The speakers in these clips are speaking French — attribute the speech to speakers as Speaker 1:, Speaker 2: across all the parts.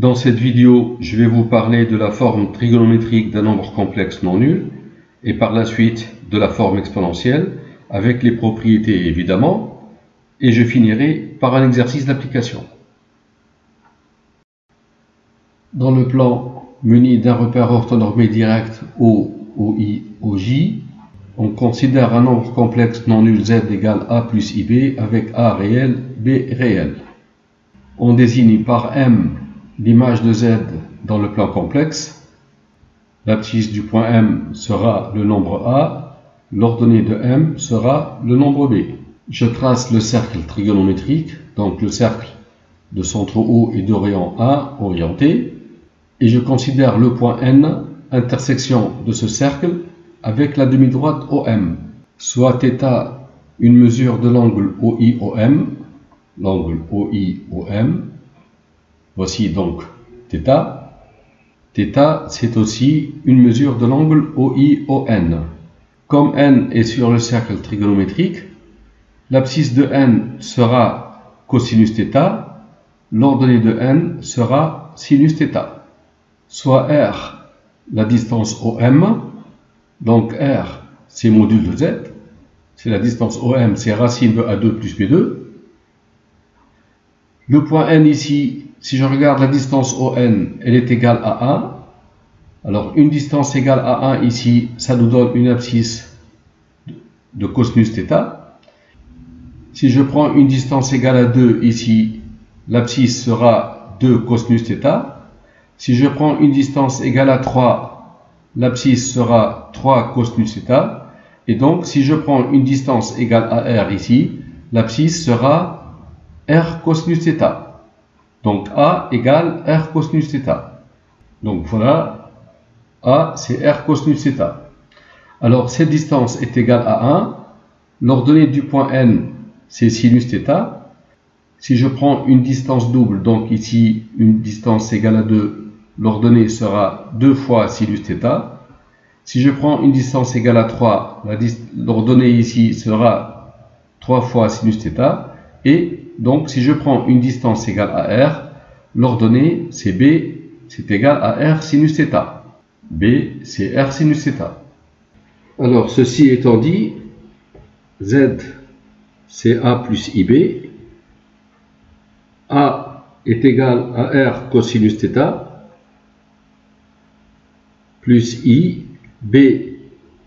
Speaker 1: Dans cette vidéo, je vais vous parler de la forme trigonométrique d'un nombre complexe non nul et par la suite de la forme exponentielle avec les propriétés évidemment, et je finirai par un exercice d'application. Dans le plan muni d'un repère orthonormé direct O, OI, OJ, on considère un nombre complexe non nul z égale a plus ib avec a réel, b réel. On désigne par m l'image de z dans le plan complexe. L'abscisse du point M sera le nombre A, l'ordonnée de M sera le nombre B. Je trace le cercle trigonométrique, donc le cercle de centre O et d'orient A orienté, et je considère le point N, intersection de ce cercle, avec la demi-droite OM, soit θ une mesure de l'angle OI-OM, l'angle OI-OM, voici donc θ. θ, c'est aussi une mesure de l'angle OI-ON. Comme n est sur le cercle trigonométrique, l'abscisse de n sera cosinus θ, l'ordonnée de n sera sinus θ. Soit r, la distance OM, donc r, c'est module de z, c'est la distance OM, c'est racine de A2 plus B2. Le point n ici, si je regarde la distance ON, elle est égale à 1. Alors, une distance égale à 1 ici, ça nous donne une abscisse de cosinus θ. Si je prends une distance égale à 2 ici, l'abscisse sera 2 cosinus θ. Si je prends une distance égale à 3, l'abscisse sera 3 cosinus θ. Et donc, si je prends une distance égale à r ici, l'abscisse sera r cosinus θ. Donc, a égale r cosinus θ. Donc, voilà, a c'est r cosinus θ. Alors, cette distance est égale à 1. L'ordonnée du point N, c'est sinus θ. Si je prends une distance double, donc ici, une distance égale à 2, l'ordonnée sera 2 fois sinus θ. Si je prends une distance égale à 3, l'ordonnée ici sera 3 fois sinus θ. Et donc, si je prends une distance égale à r, l'ordonnée, c'est b, c'est égal à r sinus θ. b, c'est r sinus θ. Alors, ceci étant dit, z, c'est a plus ib. A est égal à r cosinus θ plus i. B,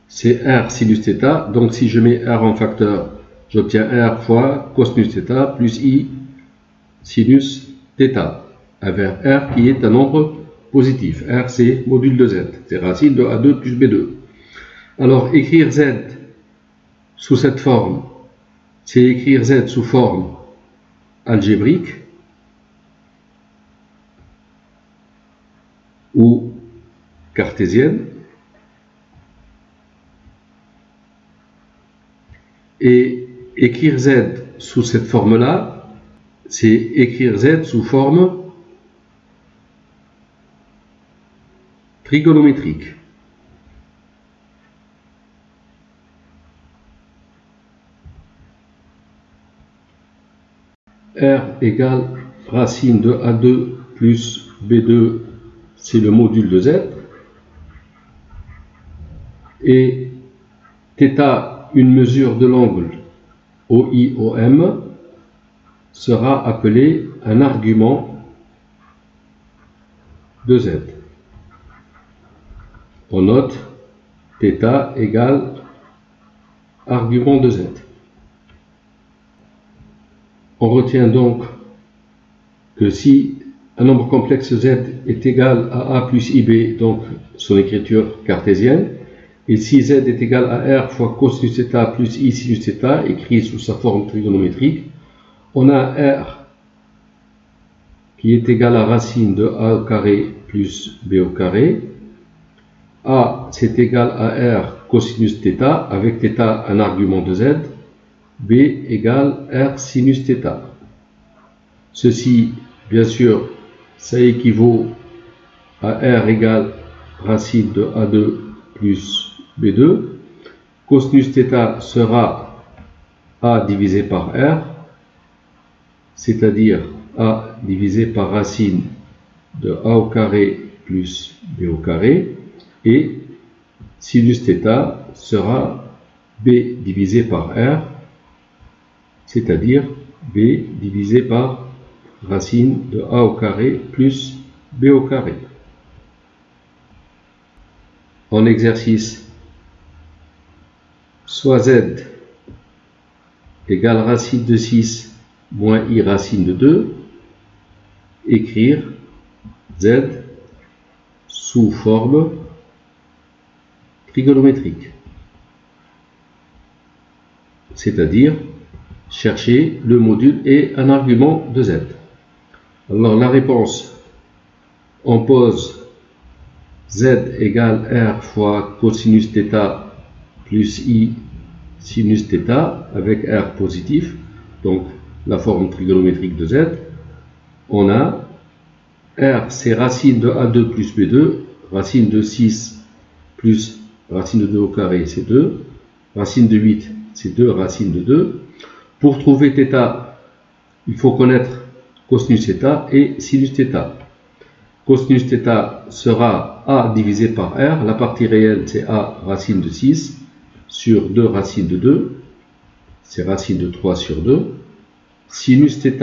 Speaker 1: c'est r sinus θ. Donc, si je mets r en facteur, j'obtiens r fois cosinus θ plus i sinus θ, avec r qui est un nombre positif. R, c'est module de z, c'est racine de A2 plus B2. Alors, écrire z sous cette forme, c'est écrire z sous forme algébrique ou cartésienne. Et écrire z sous cette forme-là, c'est écrire z sous forme trigonométrique. R égale racine de A2 plus B2, c'est le module de z. Et θ, une mesure de l'angle OI-OM, sera appelé un argument de z. On note θ égale argument de z. On retient donc que si un nombre complexe z est égal à a plus ib, donc son écriture cartésienne, et si z est égal à r fois cosinus θ plus i sinus θ, écrit sous sa forme trigonométrique, on a r qui est égal à racine de a au carré plus b au carré. A, c'est égal à r cosinus θ, avec θ un argument de z. B égale r sinus θ. Ceci, bien sûr, ça équivaut à r égale racine de A2 plus B2. Cosinus θ sera A divisé par R, c'est-à-dire A divisé par racine de a au carré plus b au carré, et sinus θ sera b divisé par r, c'est-à-dire b divisé par racine de a au carré plus b au carré. En exercice, soit z égale racine de 6 moins i racine de 2, écrire z sous forme trigonométrique, c'est-à-dire chercher le module et un argument de z. Alors la réponse, on pose z égale r fois cosinus θ plus i sinus θ avec r positif, donc la forme trigonométrique de z. On a r, c'est racine de a2 plus b2, racine de 6 plus racine de 2 au carré, c'est 2, racine de 8, c'est 2 racine de 2. Pour trouver θ, il faut connaître cosinus θ et sinus θ. Cosinus θ sera a divisé par r, la partie réelle c'est a racine de 6 sur 2 racine de 2, c'est racine de 3 sur 2. Sinus θ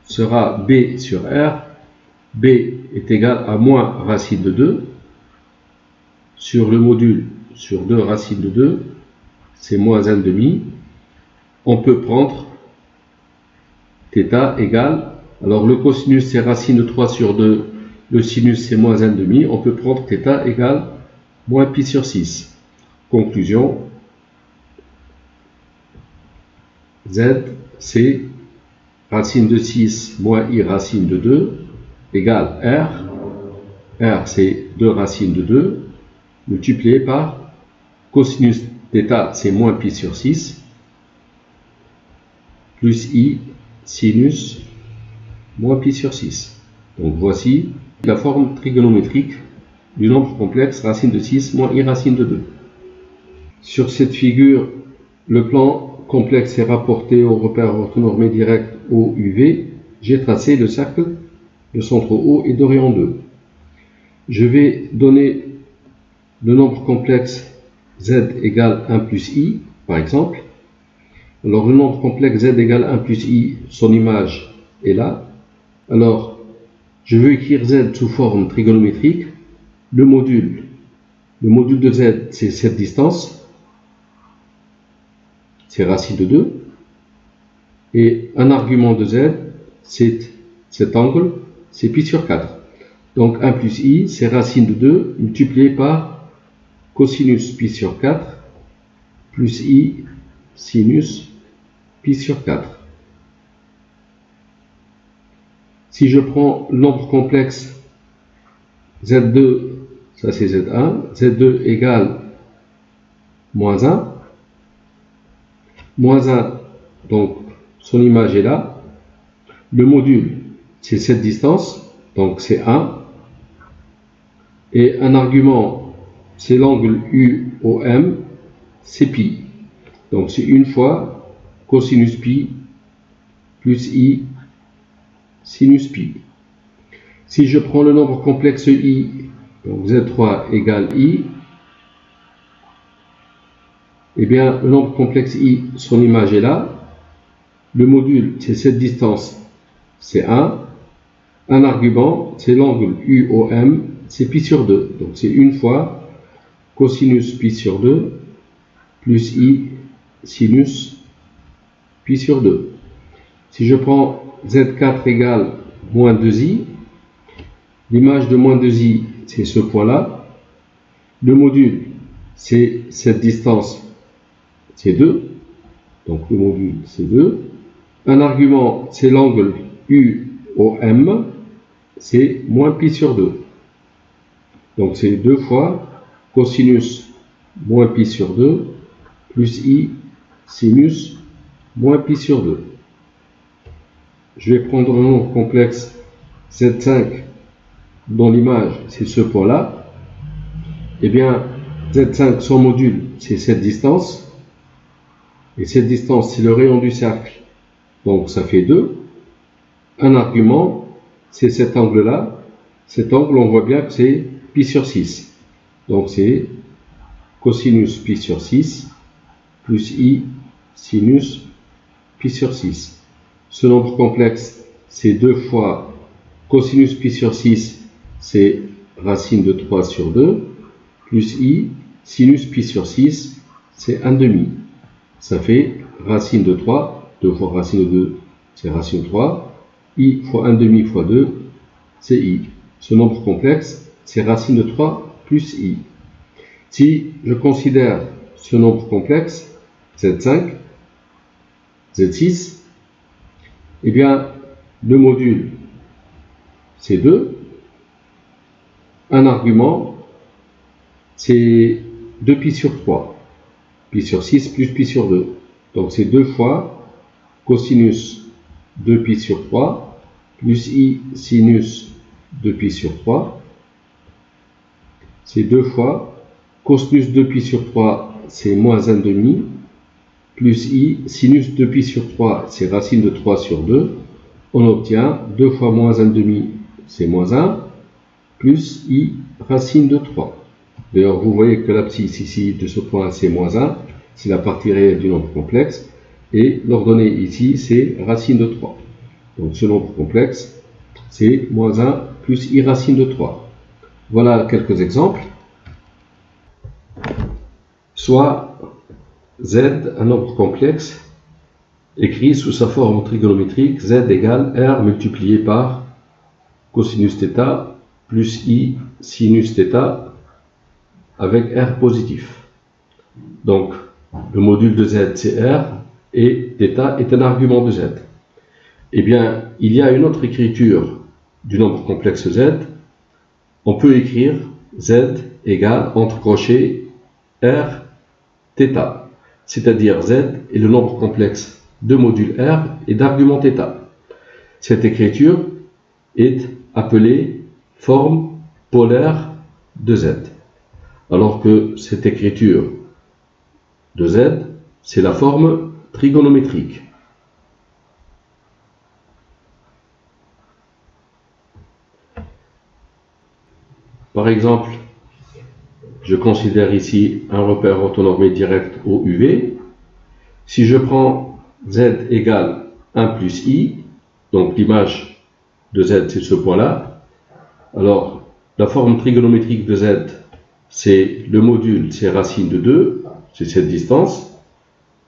Speaker 1: sera b sur r, b est égal à moins racine de 2, sur le module sur 2 racine de 2, c'est moins 1,5. On peut prendre θ égale, alors le cosinus c'est racine de 3 sur 2, le sinus c'est moins 1,5, on peut prendre θ égale moins pi sur 6. Conclusion, z c'est racine de 6 moins i racine de 2 égale r, r c'est 2 racines de 2, multiplié par cosinus θ c'est moins pi sur 6, plus i sinus moins pi sur 6. Donc voici la forme trigonométrique du nombre complexe racine de 6 moins i racine de 2. Sur cette figure, le plan complexe est rapporté au repère orthonormé direct OUV. J'ai tracé le cercle de centre O et d'orient 2. Je vais donner le nombre complexe z égale 1 plus i, par exemple. Alors le nombre complexe z égale 1 plus i, son image est là. Alors, je veux écrire z sous forme trigonométrique. Le module de z, c'est cette distance, c'est racine de 2. Et un argument de z, c'est cet angle, c'est pi sur 4. Donc 1 plus i, c'est racine de 2 multiplié par cosinus pi sur 4 plus i sinus pi sur 4. Si je prends le nombre complexe z2, ça c'est z1, z2 égale moins 1. Moins 1, donc son image est là. Le module, c'est cette distance, donc c'est 1. Et un argument, c'est l'angle UOM, c'est pi. Donc c'est une fois cosinus pi plus i sinus pi. Si je prends le nombre complexe i, donc z3 égale i, eh bien le nombre complexe i, son image est là. Le module, c'est cette distance, c'est 1. Un argument, c'est l'angle UOM, c'est pi sur 2. Donc c'est une fois cosinus pi sur 2 plus i sinus pi sur 2. Si je prends z4 égale moins 2i, l'image de moins 2i, c'est ce point-là. Le module, c'est cette distance, c'est 2. Donc le module, c'est 2. Un argument, c'est l'angle UOM, c'est moins pi sur 2. Donc c'est 2 fois cosinus moins pi sur 2 plus i sinus moins pi sur 2. Je vais prendre un nombre complexe Z5 dont l'image c'est ce point-là. Eh bien, Z5, son module, c'est cette distance. Et cette distance, c'est le rayon du cercle. Donc ça fait 2. Un argument, c'est cet angle-là. cet angle, on voit bien que c'est pi sur 6. Donc c'est cosinus pi sur 6 plus i sinus pi sur 6. Ce nombre complexe, c'est 2 fois cosinus pi sur 6, c'est racine de 3 sur 2, plus i sinus pi sur 6, c'est 1 demi. Ça fait racine de 3, 2 fois racine de 2, c'est racine de 3, i fois 1 demi fois 2, c'est i. Ce nombre complexe, c'est racine de 3 plus i. Si je considère ce nombre complexe, Z5, Z6, eh bien, le module, c'est 2. Un argument, c'est 2pi sur 3. Pi sur 6 plus pi sur 2. Donc, c'est 2 fois cosinus 2pi sur 3 plus i sinus 2pi sur 3. C'est 2 fois cosinus 2pi sur 3, c'est moins 1 demi, plus i sinus 2pi sur 3, c'est racine de 3 sur 2. On obtient 2 fois moins 1 demi, c'est moins 1, plus i racine de 3. D'ailleurs, vous voyez que l'abscisse ici de ce point, c'est moins 1, c'est la partie réelle du nombre complexe, et l'ordonnée ici, c'est racine de 3. Donc ce nombre complexe, c'est moins 1 plus i racine de 3. Voilà quelques exemples. Soit z, un nombre complexe, écrit sous sa forme trigonométrique, z égale r multiplié par cosinus θ plus i sinus θ avec r positif. Donc, le module de z, c'est r, et θ est un argument de z. Eh bien, il y a une autre écriture du nombre complexe z. On peut écrire z égale, entre crochets, r θ. C'est-à-dire z est le nombre complexe de module r et d'argument θ. Cette écriture est appelée forme polaire de z. Alors que cette écriture de z, c'est la forme trigonométrique. Par exemple, je considère ici un repère orthonormé direct au UV. Si je prends z égale 1 plus i, donc l'image de z c'est ce point-là, alors la forme trigonométrique de z, c'est le module, c'est racine de 2, c'est cette distance,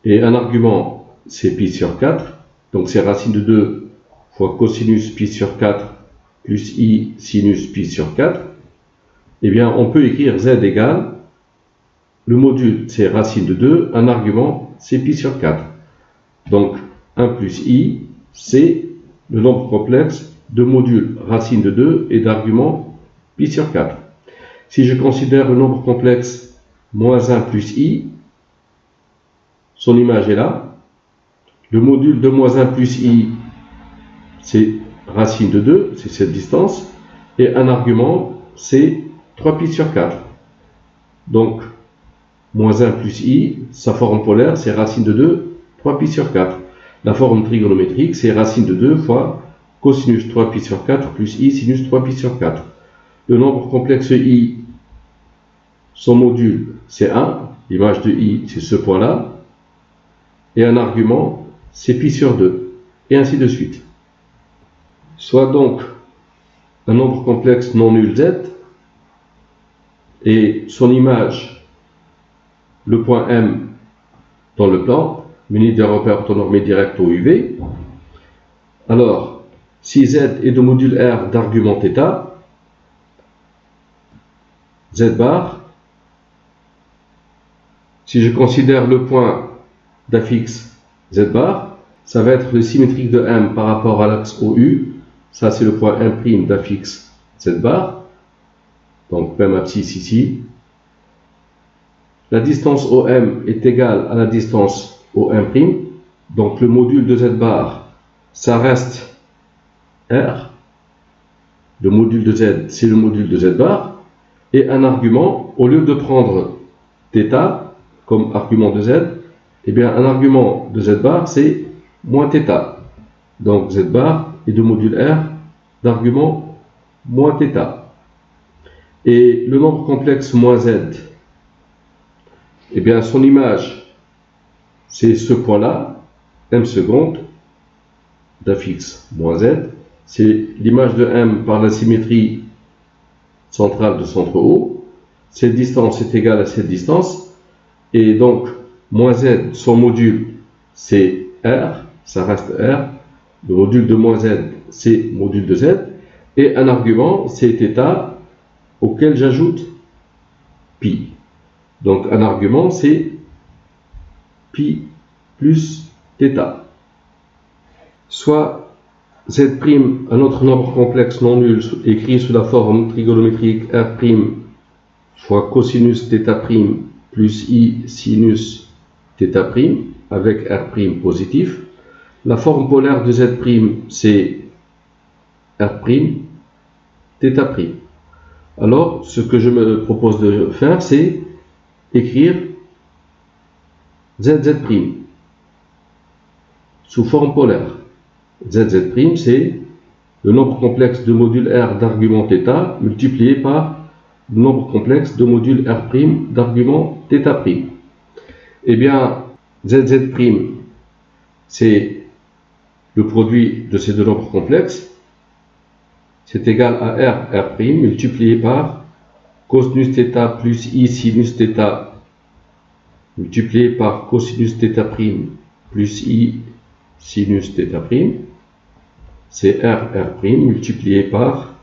Speaker 1: et un argument, c'est pi sur 4, donc c'est racine de 2 fois cosinus pi sur 4 plus i sinus pi sur 4. Eh bien, on peut écrire z égale, le module, c'est racine de 2, un argument, c'est pi sur 4. Donc, 1 plus i, c'est le nombre complexe de modules racine de 2 et d'argument pi sur 4. Si je considère le nombre complexe moins 1 plus i, son image est là. Le module de moins 1 plus i, c'est racine de 2, c'est cette distance, et un argument, c'est 3pi sur 4. Donc, moins 1 plus i, sa forme polaire, c'est racine de 2, 3pi sur 4. La forme trigonométrique, c'est racine de 2 fois cosinus 3pi sur 4 plus i sinus 3pi sur 4. Le nombre complexe i, son module, c'est 1. L'image de i, c'est ce point-là. Et un argument, c'est pi sur 2. Et ainsi de suite. Soit donc un nombre complexe non nul z, et son image, le point M dans le plan, muni d'un repère orthonormé direct au UV. Alors, si z est de module R d'argument θ, z bar, si je considère le point d'affixe z bar, ça va être le symétrique de M par rapport à l'axe OU. Ça, c'est le point M' d'affixe z bar. Donc, même abscisse ici. La distance OM est égale à la distance OM'. Donc, le module de z bar, ça reste R. Le module de z, c'est le module de z bar. Et un argument, au lieu de prendre θ comme argument de z, eh bien, un argument de z bar, c'est moins θ. Donc, z bar est de module R d'argument
Speaker 2: moins θ. Et le nombre complexe moins z, eh bien son image, c'est ce point-là, m seconde, d'affixe moins z, c'est l'image de m par la symétrie centrale de centre O. Cette distance est égale à cette distance, et donc moins z, son module, c'est r, ça reste r, le module de moins z, c'est module de z, et un argument, c'est θ, auquel j'ajoute pi. Donc un argument, c'est pi plus θ. Soit z', un autre nombre complexe non nul, écrit sous la forme trigonométrique r' fois cosinus θ' plus i sinus θ', avec r' positif. La forme polaire de z', c'est r', θ'. Alors, ce que je me propose de faire, c'est écrire zz' sous forme polaire. Zz', c'est le nombre complexe de module R d'argument θ multiplié par le nombre complexe de module R' d'argument θ'. Eh bien, zz', c'est le produit de ces deux nombres complexes. C'est égal à r' multiplié par cosinus θ plus i sinus θ multiplié par cosinus θ' plus i sinus θ'. C'est r' multiplié par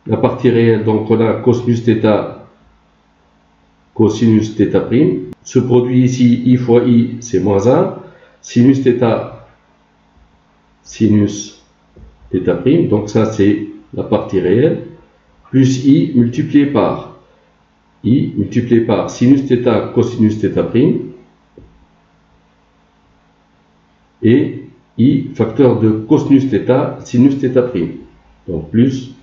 Speaker 2: la partie réelle. Donc on a cosinus θ, cosinus θ'. Ce produit ici, i fois i, c'est moins 1. Sinus θ, sinus θ', donc ça c'est la partie réelle, plus i multiplié par sinus θ cosinus θ', et i facteur de cosinus θ sinus θ', donc plus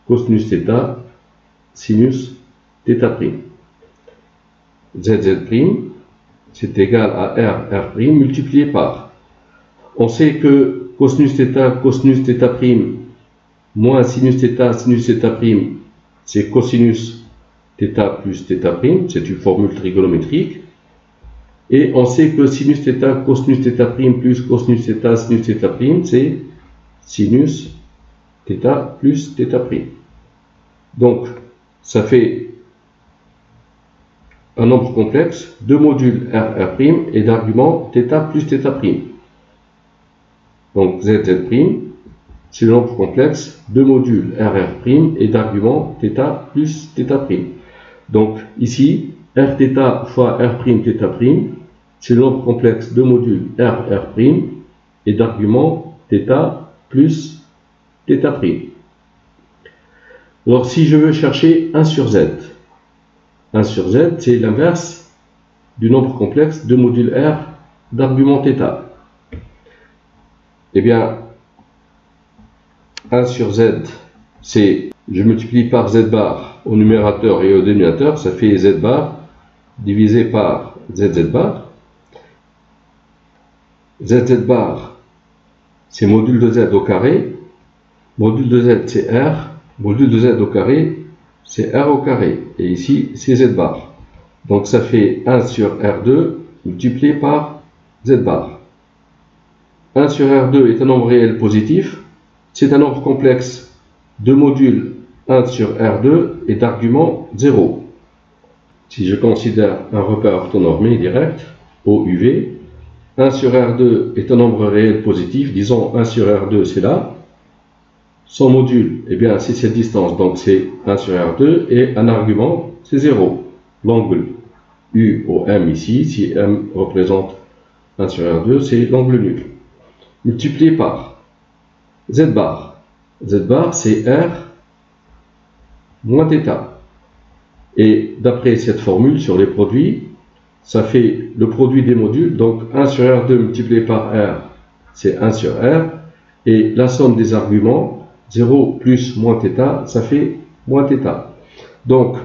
Speaker 2: cosinus θ sinus θ'. Zz', c'est égal à r' multiplié par, on sait que cosinus θ cosinus θ' moins sinus θ sinus θ', c'est cosinus θ plus θ', c'est une formule trigonométrique. Et on sait que sinus θ cosinus θ' plus cosinus θ sinus θ', c'est sinus θ plus θ'. Donc, ça fait un nombre complexe de modules r' et d'arguments θ plus θ'. Donc, zz', c'est le nombre complexe de modules r' et d'arguments θ plus θ'. Donc, ici, rθ fois r' θ', c'est le nombre complexe de modules r' et d'arguments θ plus θ'. Alors, si je veux chercher 1 sur z, 1 sur z, c'est l'inverse du nombre complexe de modules r d'arguments θ. Eh bien, 1 sur z, c'est, je multiplie par z bar au numérateur et au dénominateur, ça fait z bar divisé par zz bar. Zz bar, c'est module de z au carré. Module de z, c'est r. Module de z au carré, c'est r au carré. Et ici, c'est z bar. Donc, ça fait 1 sur r2 multiplié par z bar. 1 sur r2 est un nombre réel positif. C'est un nombre complexe de modules 1 sur r2 et d'argument 0. Si je considère un repère orthonormé direct, OUV, 1 sur R2 est un nombre réel positif, disons 1 sur R2 c'est là. Son module, eh bien c'est cette distance, donc c'est 1 sur R2 et un argument c'est 0. L'angle U au M ici, si M représente 1 sur R2, c'est l'angle nul. Multiplié par Z bar. Z bar c'est R moins θ. Et d'après cette formule sur les produits, ça fait le produit des modules, donc 1 sur R2 multiplié par R, c'est 1 sur R, et la somme des arguments, 0 plus moins θ, ça fait moins θ. Donc,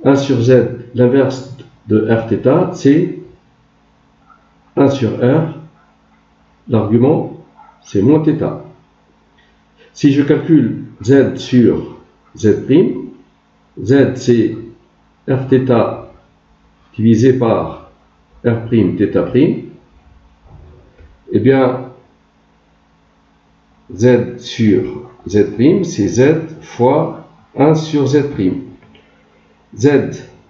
Speaker 2: 1 sur Z, l'inverse de Rθ, c'est 1 sur R, l'argument, c'est moins θ. Si je calcule Z sur Z'. Z, c'est Rθ divisé par R', θ'. Eh bien, Z sur Z', c'est Z fois 1 sur Z'. Z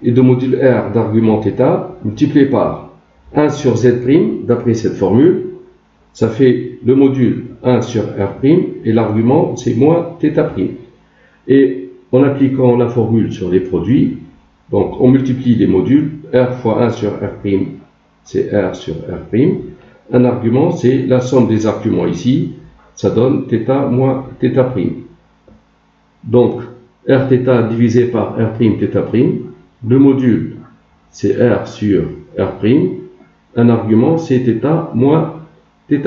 Speaker 2: est de module R d'argument θ multiplié par 1 sur Z', d'après cette formule. Ça fait le module 1 sur R', et l'argument, c'est moins θ'. Et en appliquant la formule sur les produits, donc on multiplie les modules, R fois 1 sur R', c'est R sur R'. Un argument, c'est la somme des arguments ici, ça donne θ moins θ'. Donc, Rθ divisé par R', θ', le module, c'est R sur R', un argument, c'est θ moins θ'.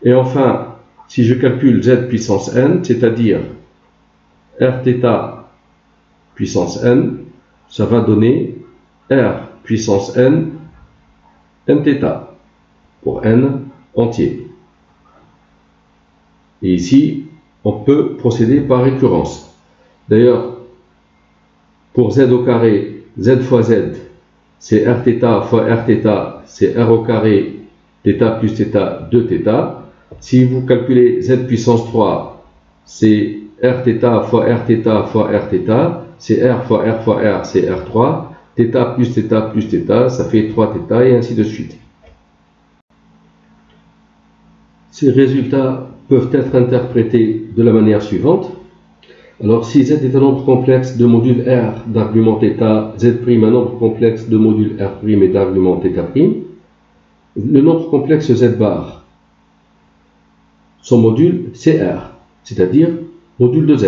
Speaker 2: Et enfin, si je calcule Z puissance n, c'est-à-dire Rθ puissance n, ça va donner R puissance n, nθ, pour n entier. Et ici, on peut procéder par récurrence. D'ailleurs, pour Z au carré, Z fois Z, c'est Rθ fois Rθ, c'est R au carré, θ plus θ, 2θ. Si vous calculez Z puissance 3, c'est Rθ fois Rθ fois Rθ, c'est R fois R fois R, c'est R3, θ plus θ plus θ, ça fait 3θ, et ainsi de suite. Ces résultats peuvent être interprétés de la manière suivante. Alors, si Z est un nombre complexe de module R d'argument θ, Z' un nombre complexe de module R' et d'argument θ', le nombre complexe Z bar, son module c'est R, c'est-à-dire module de Z.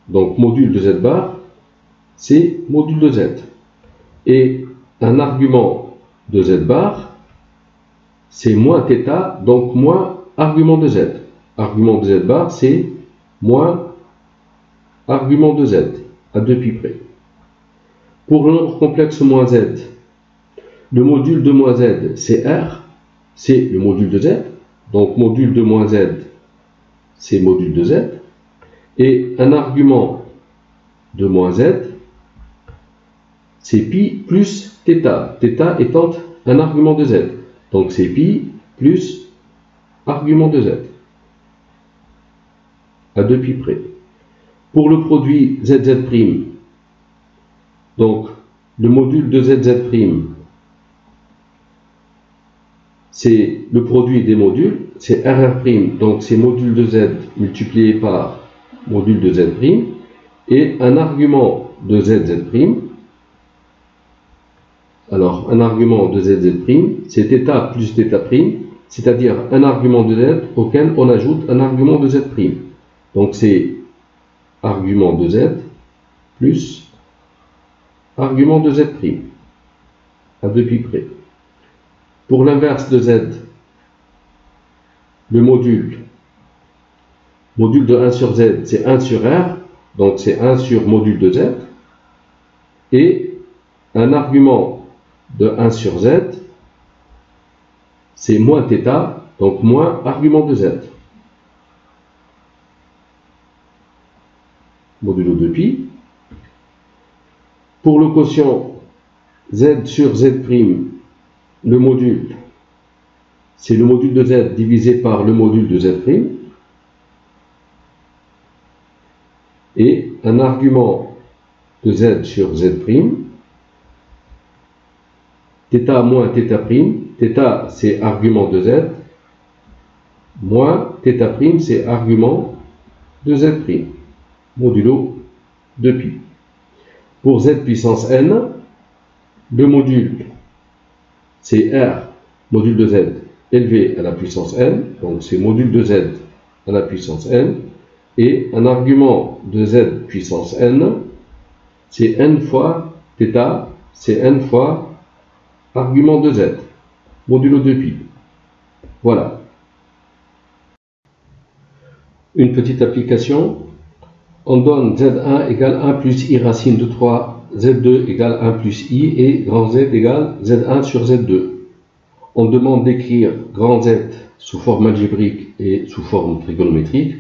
Speaker 2: Donc, module de Z bar, c'est module de Z. Et un argument de Z bar, c'est moins θ, donc moins argument de Z. Argument de Z bar, c'est moins argument de Z, à 2 π près. Pour le nombre complexe moins Z, le module de moins Z, c'est R, c'est le module de Z. Donc, module de moins Z, c'est module de Z. Et un argument de moins Z, c'est pi plus θ. θ étant un argument de Z. Donc, c'est pi plus argument de Z, à 2 π près. Pour le produit ZZ', donc le module de ZZ', c'est le produit des modules, c'est RR', donc c'est module de Z multiplié par module de Z', et un argument de ZZ', alors un argument de ZZ', c'est θ plus θ', c'est-à-dire un argument de Z auquel on ajoute un argument de Z'. Donc c'est argument de Z plus argument de Z', à 2 π près. Pour l'inverse de Z, le module de 1 sur Z, c'est 1 sur R, donc c'est 1 sur module de Z, et un argument de 1 sur Z, c'est moins θ, donc moins argument de Z, modulo 2 π. Pour le quotient Z sur Z', le module, c'est le module de Z divisé par le module de Z', et un argument de Z sur Z', θ moins θ', θ c'est argument de Z, moins θ', c'est argument de Z', modulo 2 π. Pour Z puissance n, le module, c'est R, module de Z, élevé à la puissance n, donc c'est module de Z à la puissance n, et un argument de Z puissance n, c'est n fois θ, c'est n fois argument de Z, modulo 2 π. Voilà. Une petite application. On donne Z1 égale 1 plus I racine de 3, Z2 égale 1 plus I et grand Z égale Z1 sur Z2. On demande d'écrire grand Z sous forme algébrique et sous forme trigonométrique.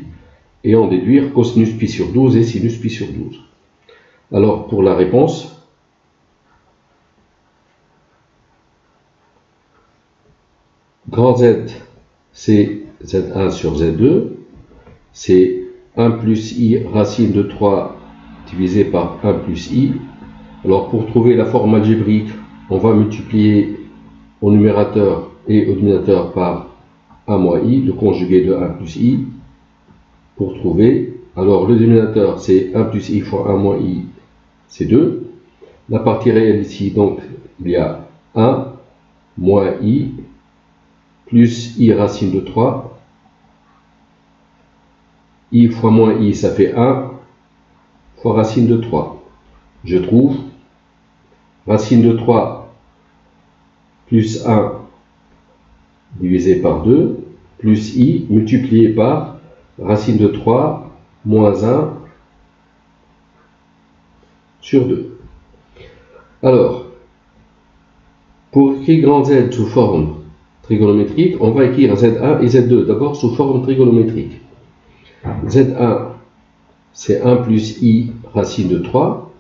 Speaker 2: et en déduire cosinus pi sur 12 et sinus pi sur 12. Alors pour la réponse, grand Z, c'est Z1 sur Z2, c'est 1 plus I racine de 3 divisé par 1 plus I. Alors pour trouver la forme algébrique, on va multiplier au numérateur et au dénominateur par 1 moins I, le conjugué de 1 plus I, pour trouver, alors le dénominateur c'est 1 plus I fois 1 moins I, c'est 2. La partie réelle ici, donc il y a 1 moins I plus I racine de 3. I fois moins I, ça fait 1 fois racine de 3. Je trouve racine de 3 plus 1 divisé par 2 plus I multiplié par racine de 3 moins 1 sur 2. Alors, pour écrire grand Z sous forme trigonométrique, on va écrire Z1 et Z2 d'abord sous forme trigonométrique. Z1, c'est 1 plus I racine de 3.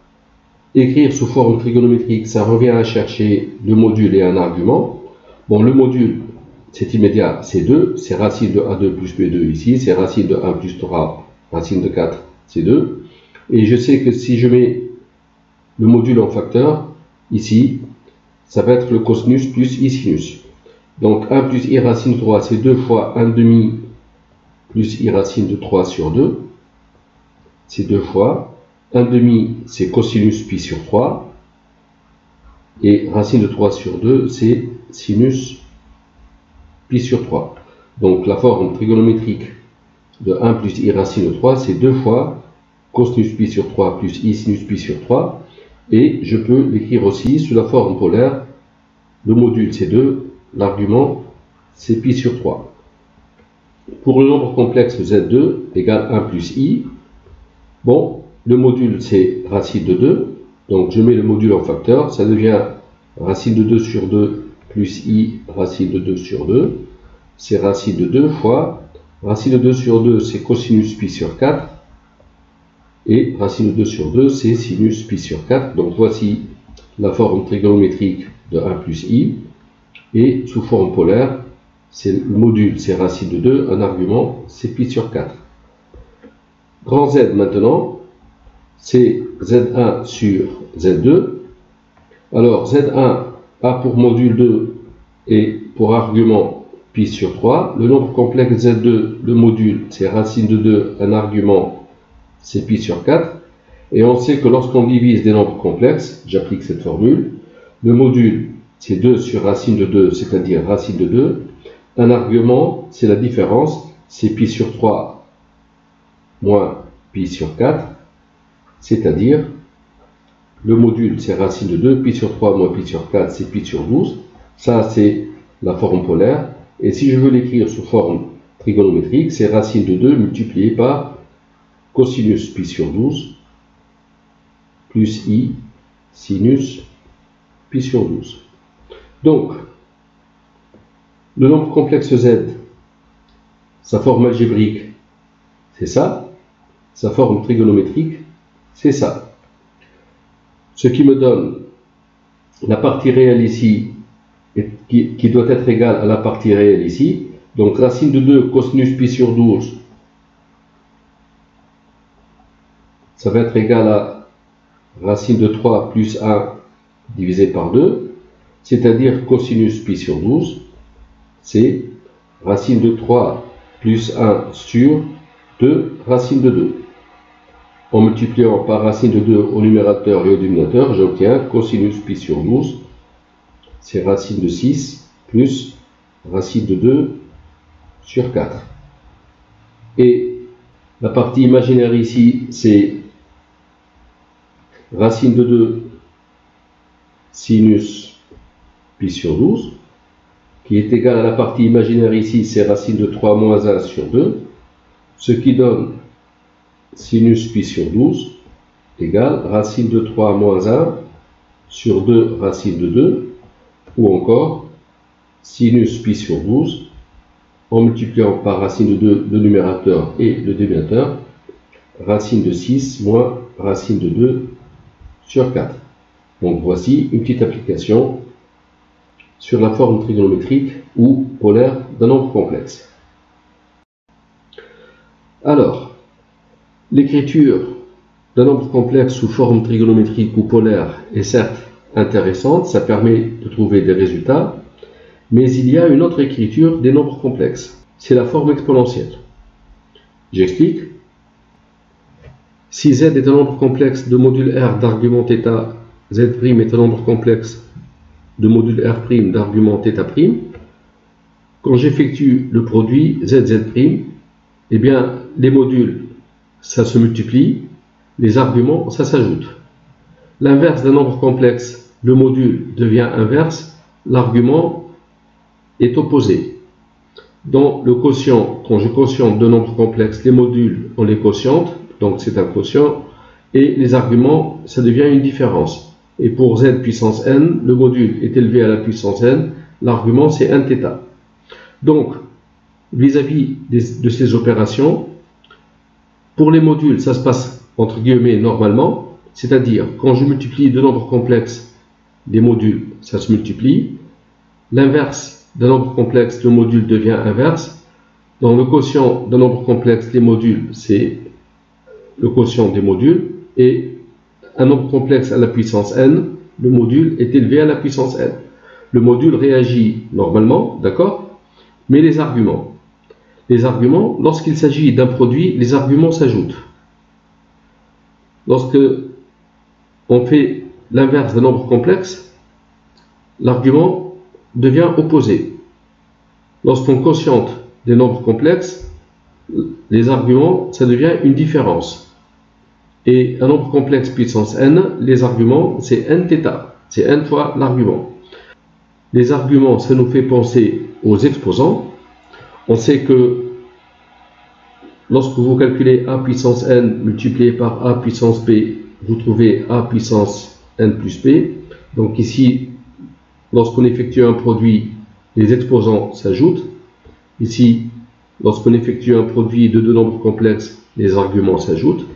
Speaker 2: Écrire sous forme trigonométrique, ça revient à chercher le module et un argument. Bon, le module, c'est immédiat, c'est 2, c'est racine de A2 plus B2 ici, c'est racine de 1 plus 3, racine de 4, c'est 2. Et je sais que si je mets le module en facteur, ici, ça va être le cosinus plus I sinus. Donc 1 plus I racine de 3, c'est 2 fois 1 demi plus I racine de 3 sur 2. C'est 2 fois. 1 demi, c'est cosinus pi sur 3. Et racine de 3 sur 2, c'est sinus pi sur 3. Donc la forme trigonométrique de 1 plus I racine de 3, c'est 2 fois cosinus pi sur 3 plus I sinus pi sur 3. Et je peux l'écrire aussi sous la forme polaire. Le module, c'est 2. L'argument, c'est pi sur 3. Pour le nombre complexe Z2 égale 1 plus I, bon, le module c'est racine de 2, donc je mets le module en facteur, ça devient racine de 2 sur 2 plus I racine de 2 sur 2, c'est racine de 2 fois, racine de 2 sur 2 c'est cosinus pi sur 4, et racine de 2 sur 2 c'est sinus pi sur 4, donc voici la forme trigonométrique de 1 plus I, et sous forme polaire, c'est le module, c'est racine de 2, un argument, c'est pi sur 4. Grand Z maintenant, c'est Z1 sur Z2. Alors Z1 a pour module 2 et pour argument pi sur 3. Le nombre complexe Z2, le module, c'est racine de 2, un argument, c'est pi sur 4. Et on sait que lorsqu'on divise des nombres complexes, j'applique cette formule, le module, c'est 2 sur racine de 2, c'est-à-dire racine de 2. Un argument, c'est la différence, c'est pi sur 3 moins pi sur 4, c'est-à-dire le module, c'est racine de 2, pi sur 3 moins pi sur 4, c'est pi sur 12. Ça, c'est la forme polaire. Et si je veux l'écrire sous forme trigonométrique, c'est racine de 2 multiplié par cosinus pi sur 12 plus I sinus pi sur 12. Donc, le nombre complexe Z, sa forme algébrique, c'est ça. Sa forme trigonométrique, c'est ça. Ce qui me donne la partie réelle ici, qui doit être égale à la partie réelle ici. Donc, racine de 2 cosinus pi sur 12, ça va être égal à racine de 3 plus 1 divisé par 2, c'est-à-dire cosinus pi sur 12, c'est racine de 3 plus 1 sur 2 racine de 2. En multipliant par racine de 2 au numérateur et au dénominateur, j'obtiens cosinus pi sur 12, c'est racine de 6 plus racine de 2 sur 4. Et la partie imaginaire ici, c'est racine de 2 sinus pi sur 12, qui est égal à la partie imaginaire ici, c'est racine de 3 moins 1 sur 2, ce qui donne sinus pi sur 12 égale racine de 3 moins 1 sur 2 racine de 2, ou encore sinus pi sur 12, en multipliant par racine de 2 le numérateur et le dénominateur, racine de 6 moins racine de 2 sur 4. Donc voici une petite application sur la forme trigonométrique ou polaire d'un nombre complexe. Alors, l'écriture d'un nombre complexe sous forme trigonométrique ou polaire est certes intéressante, ça permet de trouver des résultats, mais il y a une autre écriture des nombres complexes, c'est la forme exponentielle. J'explique. Si z est un nombre complexe de module r d'argument θ, z' est un nombre complexe de module r' d'argument θ', quand j'effectue le produit z', eh bien les modules ça se multiplie, les arguments ça s'ajoute. L'inverse d'un nombre complexe, le module devient inverse, l'argument est opposé. Dans le quotient, quand je quotiente deux nombres complexes, les modules on les quotiente, donc c'est un quotient, et les arguments ça devient une différence. Et pour z puissance n, le module est élevé à la puissance n, l'argument c'est nθ. Donc, vis-à-vis de ces opérations, pour les modules, ça se passe entre guillemets normalement, c'est-à-dire quand je multiplie deux nombres complexes, les modules, ça se multiplie. L'inverse d'un nombre complexe, le module devient inverse. Dans le quotient d'un nombre complexe, les modules, c'est le quotient des modules. Et un nombre complexe à la puissance n, le module est élevé à la puissance n. Le module réagit normalement, d'accord? Mais les arguments, lorsqu'il s'agit d'un produit, les arguments s'ajoutent. Lorsque on fait l'inverse d'un nombre complexe, l'argument devient opposé. Lorsqu'on quotiente des nombres complexes, les arguments, ça devient une différence. Et un nombre complexe puissance n, les arguments, c'est nθ, c'est n fois l'argument. Les arguments, ça nous fait penser aux exposants. On sait que lorsque vous calculez a puissance n multiplié par a puissance p, vous trouvez a puissance n plus p. Donc ici, lorsqu'on effectue un produit, les exposants s'ajoutent. Ici, lorsqu'on effectue un produit de deux nombres complexes, les arguments s'ajoutent.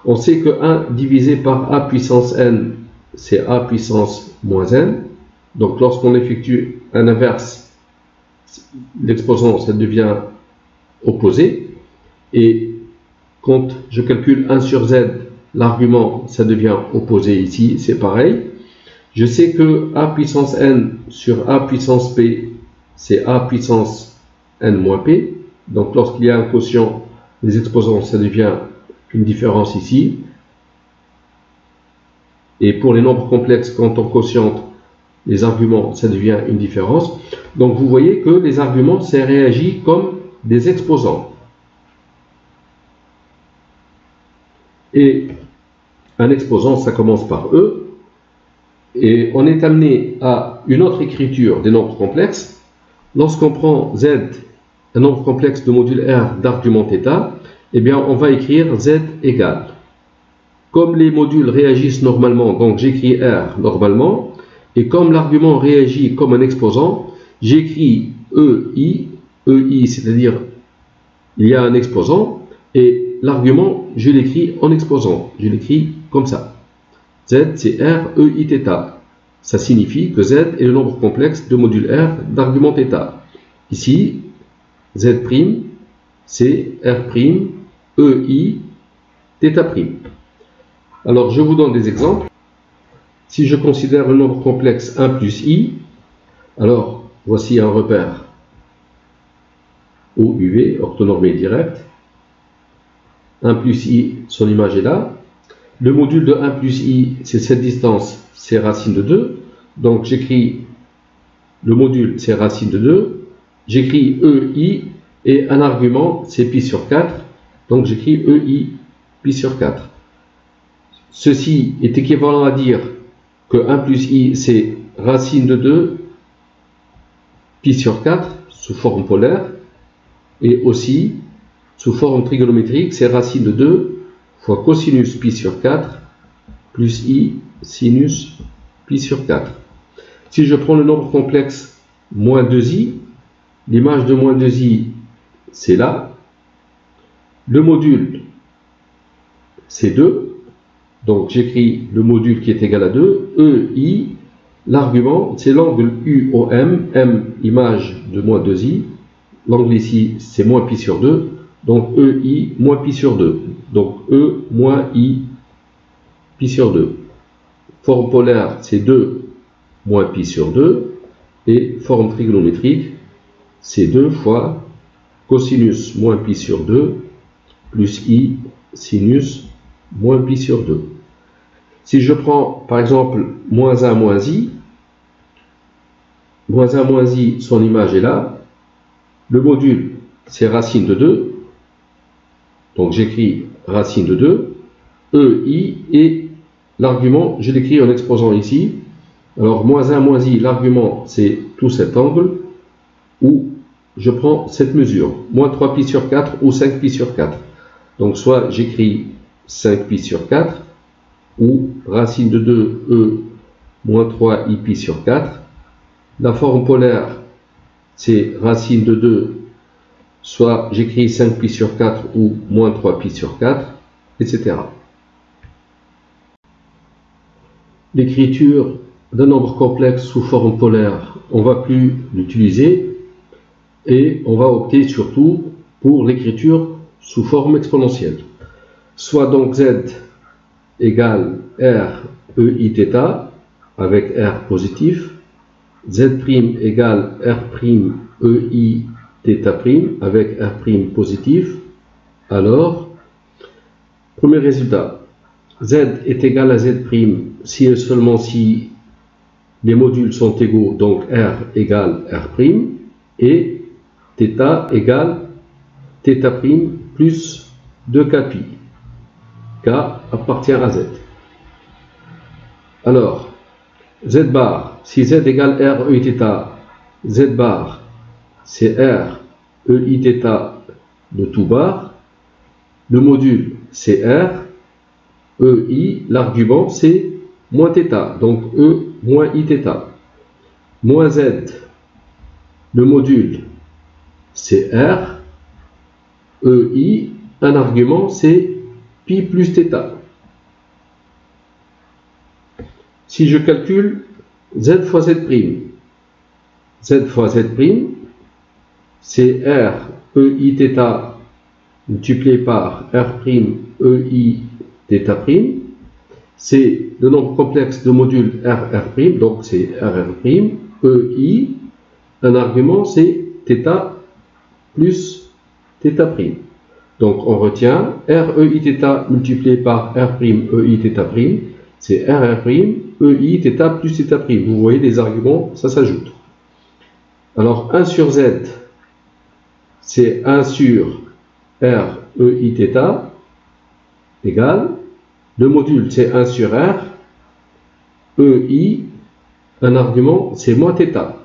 Speaker 2: On sait que 1 divisé par a puissance n, c'est a puissance moins n. Donc lorsqu'on effectue un inverse, l'exposant, ça devient opposé. Et quand je calcule 1 sur z, l'argument, ça devient opposé ici, c'est pareil. Je sais que a puissance n sur a puissance p, c'est a puissance n moins p. Donc lorsqu'il y a un quotient, les exposants, ça devient une différence ici. Et pour les nombres complexes, quand on quotiente les arguments, ça devient une différence. Donc vous voyez que les arguments, ça réagit comme des exposants. Et un exposant, ça commence par E. Et on est amené à une autre écriture des nombres complexes. Lorsqu'on prend Z, un nombre complexe de module R d'argument θ, eh bien on va écrire Z égale. Comme les modules réagissent normalement, donc j'écris R normalement. Et comme l'argument réagit comme un exposant, j'écris EI, c'est-à-dire il y a un exposant, et l'argument, je l'écris en exposant. Je l'écris comme ça. Z, c'est R, EIθ. Ça signifie que Z est le nombre complexe de module R d'argument θ. Ici, Z', c'est R', EI, θ'. Alors, je vous donne des exemples. Si je considère le nombre complexe 1 plus i, alors voici un repère OUV, orthonormé direct. 1 plus i, son image est là. Le module de 1 plus i, c'est cette distance, c'est racine de 2. Donc j'écris le module, c'est racine de 2. J'écris EI et un argument, c'est pi sur 4. Donc j'écris EI pi sur 4. Ceci est équivalent à dire que 1 plus i, c'est racine de 2 pi sur 4 sous forme polaire. Et aussi, sous forme trigonométrique, c'est racine de 2 fois cosinus pi sur 4 plus i sinus pi sur 4. Si je prends le nombre complexe moins 2i, l'image de moins 2i, c'est là. Le module, c'est 2. Donc j'écris le module qui est égal à 2. EI, l'argument, c'est l'angle UOM, M, image de moins 2i. L'angle ici, c'est moins pi sur 2. Donc EI moins pi sur 2. Donc E moins I pi sur 2. Forme polaire, c'est 2 moins pi sur 2. Et forme trigonométrique, c'est 2 fois cosinus moins pi sur 2 plus I sinus moins pi sur 2. Si je prends par exemple moins 1 moins I, moins 1 moins I, son image est là. Le module, c'est racine de 2. Donc j'écris racine de 2. EI et l'argument, je l'écris en exposant ici. Alors moins 1 moins I, l'argument, c'est tout cet angle où je prends cette mesure. Moins 3 pi sur 4 ou 5 pi sur 4. Donc soit j'écris 5 pi sur 4 ou racine de 2 E moins 3 I pi sur 4. La forme polaire, c'est racine de 2, soit j'écris 5 pi sur 4 ou moins 3 pi sur 4, etc. L'écriture d'un nombre complexe sous forme polaire, on ne va plus l'utiliser et on va opter surtout pour l'écriture sous forme exponentielle. Soit donc z égale r EIθ avec r positif, z' égale r' EIθ' avec r' positif. Alors, premier résultat, z est égal à z' si et seulement si les modules sont égaux, donc r égale r', et θ égale θ' plus 2kπ. K appartient à z. Alors, z bar, si z égale r EIθ, z bar, c'est r EIθ de tout bar. Le module, c'est r. EI, l'argument, c'est moins θ, donc E moins Iθ. Moins z, le module, c'est r. EI, un argument, c'est pi plus θ. Si je calcule z fois z', z fois z', c'est r EIθ multiplié par r' EIθ'. C'est le nombre complexe de modules RR', donc c'est RR'. EI, un argument, c'est θ plus θ'. Donc on retient r EIθ multiplié par r' EIθ', c'est RR', EIθ plus θ'. Vous voyez les arguments, ça s'ajoute. Alors 1 sur z, c'est 1 sur r EIθ égale, le module c'est 1 sur r, EI, un argument c'est moins θ.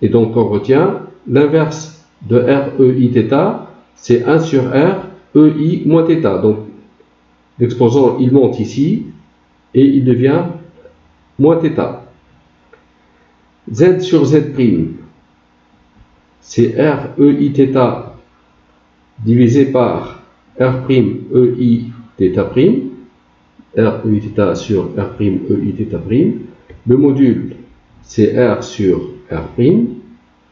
Speaker 2: Et donc on retient l'inverse de r EIθ, c'est 1 sur r, EI moins θ. Donc l'exposant il monte ici et il devient moins θ. Z sur z', c'est r EIθ divisé par r' EIθ', r EIθ sur r' EIθ'. Le module, c'est r sur r'.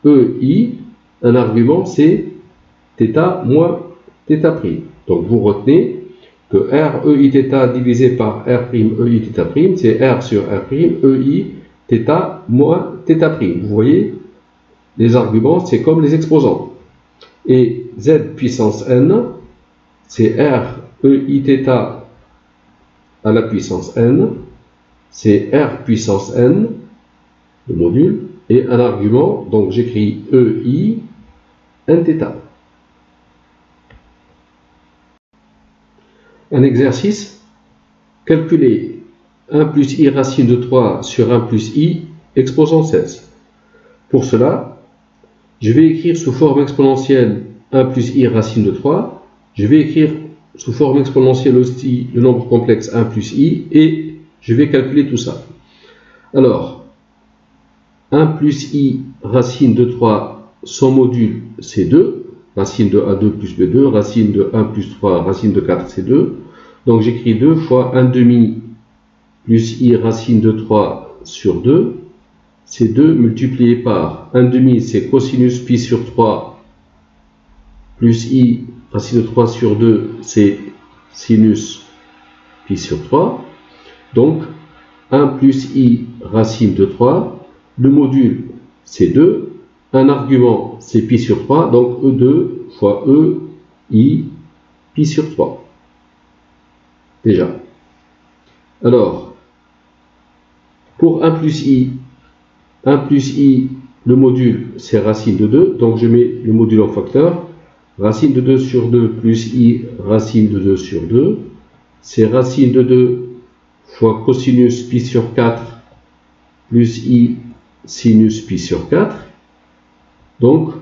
Speaker 2: EI, un argument, c'est θ moins θ'. Donc vous retenez que r EIθ divisé par r' EIθ', c'est r sur r', EIθ moins θ'. Vous voyez, les arguments, c'est comme les exposants. Et z puissance n, c'est r EIθ à la puissance n, c'est r puissance n, le module, et un argument, donc j'écris EI nθ. Un exercice, calculer 1 plus i racine de 3 sur 1 plus i exposant 16. Pour cela, je vais écrire sous forme exponentielle 1 plus i racine de 3. Je vais écrire sous forme exponentielle aussi le nombre complexe 1 plus i et je vais calculer tout ça. Alors, 1 plus i racine de 3, son module c'est 2. racine de A2 plus B2, racine de 1 plus 3, racine de 4, c'est 2. Donc j'écris 2 fois 1 demi plus I racine de 3 sur 2. C'est 2 multiplié par 1 demi, c'est cosinus pi sur 3 plus I racine de 3 sur 2, c'est sinus pi sur 3. Donc 1 plus I racine de 3. Le module, c'est 2. Un argument, c'est pi sur 3. Donc E2 fois E, I, pi sur 3. Déjà. Alors, pour 1 plus I, le module, c'est racine de 2. Donc je mets le module en facteur. Racine de 2 sur 2 plus I, racine de 2 sur 2. C'est racine de 2 fois cosinus pi sur 4 plus I sinus pi sur 4. Donc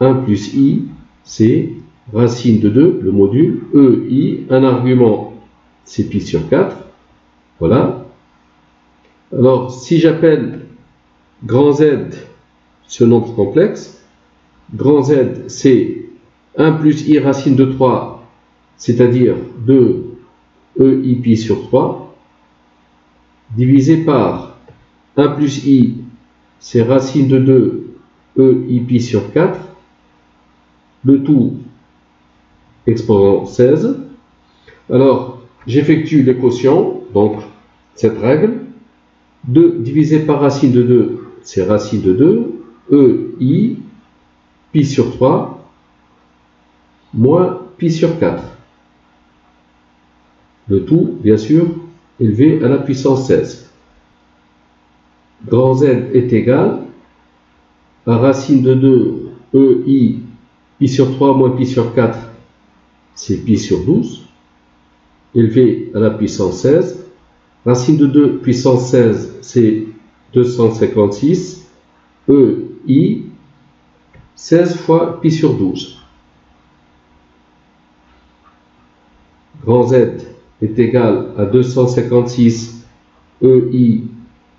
Speaker 2: 1 plus I, c'est racine de 2, le module, EI, un argument, c'est pi sur 4. Voilà. Alors si j'appelle grand Z ce nombre complexe, grand Z c'est 1 plus I racine de 3, c'est-à-dire 2 EI pi sur 3, divisé par 1 plus I, c'est racine de 2 EI pi sur 4, le tout exposant 16. Alors, j'effectue les quotients, donc cette règle. 2 divisé par racine de 2, c'est racine de 2, EI pi sur 3, moins pi sur 4. Le tout, bien sûr, élevé à la puissance 16. Grand Z est égal à racine de 2, EI, pi sur 3 moins pi sur 4, c'est pi sur 12, élevé à la puissance 16. Racine de 2 puissance 16, c'est 256, EI, 16 fois pi sur 12. Grand Z est égal à 256, EI,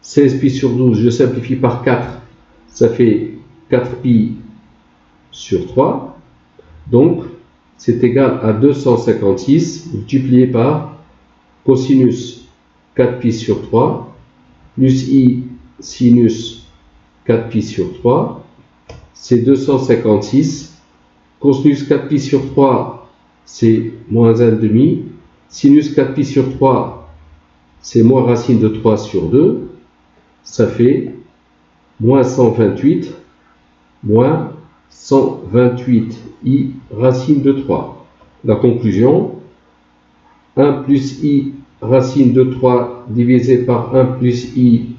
Speaker 2: 16 pi sur 12, je simplifie par 4, ça fait 4 pi sur 3. Donc, c'est égal à 256 multiplié par cosinus 4 pi sur 3 plus I sinus 4 pi sur 3. C'est 256. Cosinus 4 pi sur 3, c'est moins 1 demi. Sinus 4 pi sur 3, c'est moins racine de 3 sur 2. Ça fait moins 128, moins 128 I racine de 3. La conclusion, 1 plus I racine de 3 divisé par 1 plus I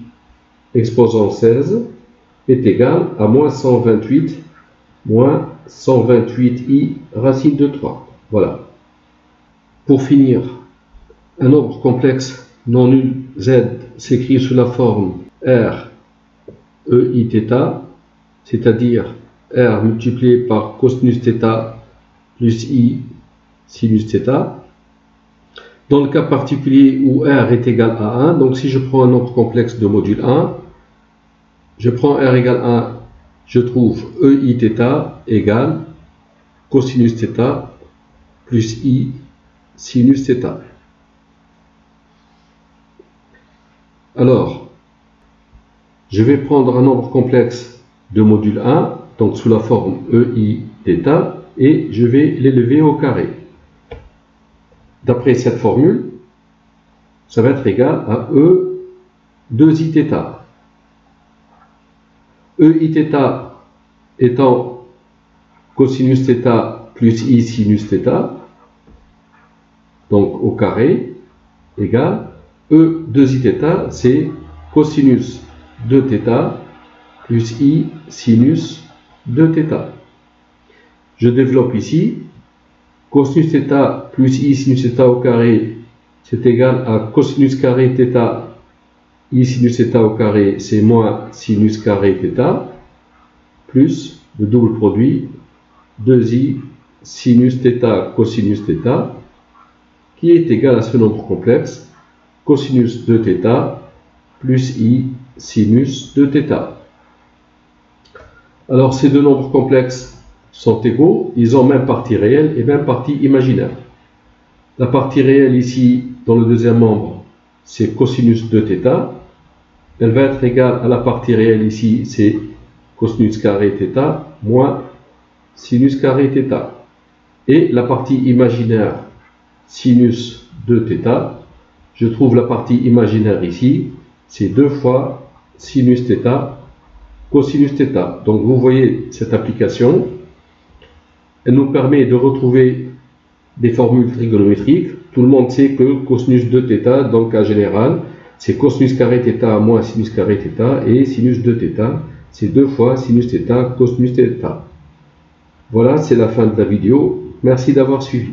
Speaker 2: exposant 16 est égal à moins 128 I racine de 3. Voilà. Pour finir, un nombre complexe non nul Z s'écrit sous la forme R EI θ, c'est-à-dire R multiplié par cosinus θ plus I sinus θ. Dans le cas particulier où R est égal à 1, donc si je prends un nombre complexe de module 1, je prends R égale 1, je trouve EI θ égale cosinus θ plus I sinus θ. Alors, je vais prendre un nombre complexe de module 1, donc sous la forme EI θ, et je vais l'élever au carré. D'après cette formule, ça va être égal à E 2i θ. EI θ étant cosinus θ plus I sinus θ, donc au carré, égale E 2i θ, c'est cosinus 2θ plus I sinus 2θ. Je développe ici. Cosinus θ plus I sinus θ au carré, c'est égal à cosinus carré θ, I sinus θ au carré, c'est moins sinus carré θ, plus le double produit 2i sinus θ cosinus θ, qui est égal à ce nombre complexe, cosinus 2θ plus I sinus 2θ. Alors ces deux nombres complexes sont égaux, ils ont même partie réelle et même partie imaginaire. La partie réelle ici, dans le deuxième membre, c'est cosinus de θ. Elle va être égale à la partie réelle ici, c'est cosinus carré θ moins sinus carré θ. Et la partie imaginaire, sinus de θ, je trouve la partie imaginaire ici, c'est 2 fois sinus θ cosinus θ. Donc vous voyez cette application, elle nous permet de retrouver des formules trigonométriques. Tout le monde sait que cosinus de θ, dans le cas général, c'est cosinus carré θ moins sinus carré θ, et sinus de θ, c'est 2 fois sinus θ cosinus θ. Voilà, c'est la fin de la vidéo. Merci d'avoir suivi.